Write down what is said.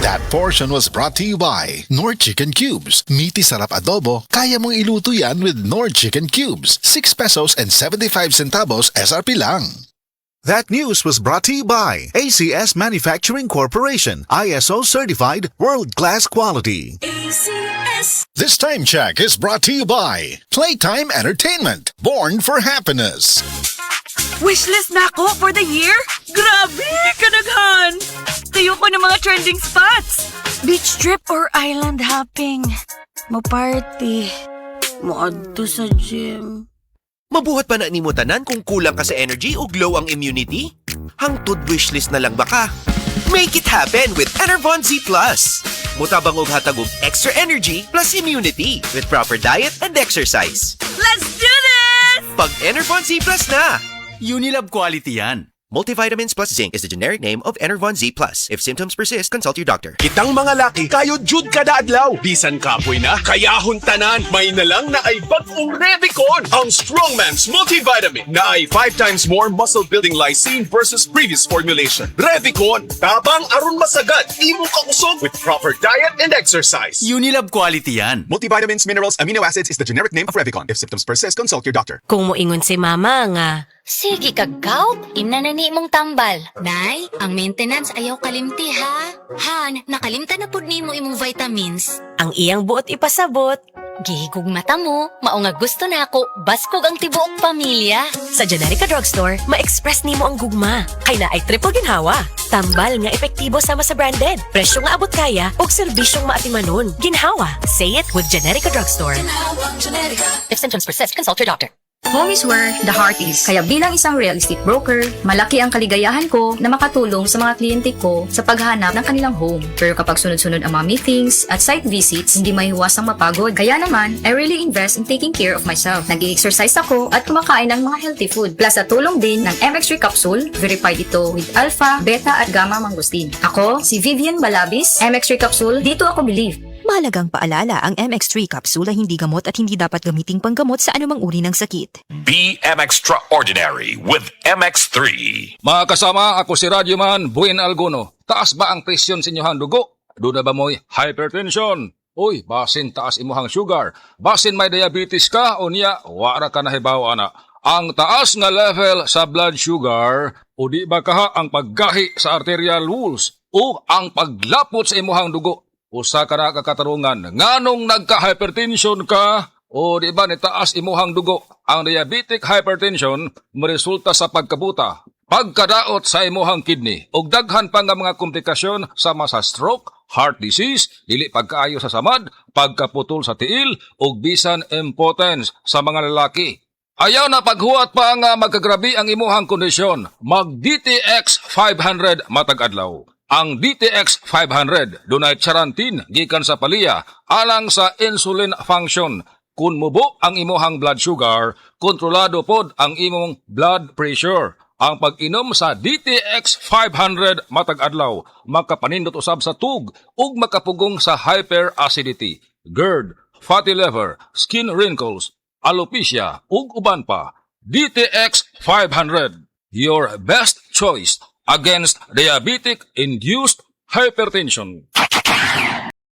That portion was brought to you by Nord Chicken Cubes. Meaty sarap adobo, kaya mong iluto yan with Nord Chicken Cubes. 6 pesos and 75 centavos SRP lang. That news was brought to you by ACS Manufacturing Corporation, ISO certified world-class quality. ACS. This time check is brought to you by Playtime Entertainment, born for happiness. Wishlist na ako for the year? Grabe, kanaghan! Tayo ko ng mga trending spots. Beach trip or island hopping. Mo-party. Mo-adto sa gym. Mabuhat pa na ni mo tanan kung kulang ka sa energy o glow ang immunity? Hangtod wishlist na lang baka? Make it happen with Enervon Z+. Mutabang og hatag og extra energy plus immunity with proper diet and exercise. Let's do this! Pag Enervon Z+ na! Unilab quality yan. Multivitamins plus zinc is the generic name of Enervon Z+. If symptoms persist, consult your doctor. Kitang mga laki, kayo jud kada adlaw. Bisan kapoy na, kayahon tanan. May nalang na ay bagong Revicon, ang Strongman's multivitamin na ay 5 times more muscle-building lysine versus previous formulation. Revicon, tabang aron masagad, imo kausog with proper diet and exercise. Unilab quality yan. Multivitamins, minerals, amino acids is the generic name of Revicon. If symptoms persist, consult your doctor. Kung moingon si mama nga, Sige kagaw, imnanani mong tambal. Nay, ang maintenance ayaw kalimti ha. Han, nakalimta na pud nimo imong vitamins. ang iyang buot ipasabot. Gihigog mata mo, mao nga gusto na ako, baskog ang tibuok pamilya. Sa Generica Drugstore, ma-express nimo ang gugma. Kay na ay triple ginhawa. Tambal nga epektibo sama sa branded. Presyo nga abot kaya ug serbisyong maatimanon. Ginhawa. Say it with Generica Drugstore. If symptoms persist, consult your doctor. Home is where the heart is. Kaya bilang isang real estate broker, malaki ang kaligayahan ko na makatulong sa mga kliyente ko sa paghahanap ng kanilang home. Pero kapag sunod-sunod ang mga meetings at site visits, hindi maiiwasang mapagod. Kaya naman, I really invest in taking care of myself. Nag-i-exercise ako at kumakain ng mga healthy food. Plus sa tulong din ng MX3 capsule, verified ito with alpha, beta at gamma mangosteen. Ako, si Vivian Balabis, MX3 capsule, dito ako believe. Mahalagang paalala, ang MX3 capsule ay hindi gamot at hindi dapat gamiting panggamot sa anumang uri ng sakit. Be Extraordinary with MX3. Mga kasama, ako si Radyoman Buin Alguno. Taas ba ang presyon sa inyong dugo? Doon na ba mo'y hypertension? Uy, basin taas imuhang sugar. Basin may diabetes ka o niya, wara ka na hibaw ana. Ang taas nga level sa blood sugar o di ba kaha ang paggahi sa arterial walls o ang paglapot sa imuhang dugo. Usa ka na kakatarungan, nganong nagka-hypertension ka o di ba nitaas imuhang dugo? Ang diabetic hypertension maresulta sa pagkabuta, pagkadaot sa imuhang kidney, ug daghan pa nga mga komplikasyon sama sa stroke, heart disease, dili pagkaayo sa samad, pagkaputol sa tiil, ug bisan impotence sa mga lalaki. Ayaw na paghuwat pa nga magkagrabi ang imuhang kondisyon, mag-DTX 500 matag adlaw. Ang DTX 500 dunay charantin gikan sa palya alang sa insulin function. Kun mubo ang imuhang blood sugar, kontrolado pod ang imong blood pressure. Ang pag-inom sa DTX 500 matag adlaw makapanindot usab sa tug ug makapugong sa hyperacidity, GERD, fatty liver, skin wrinkles, alopecia ug uban pa. DTX 500, your best choice against diabetic-induced hypertension.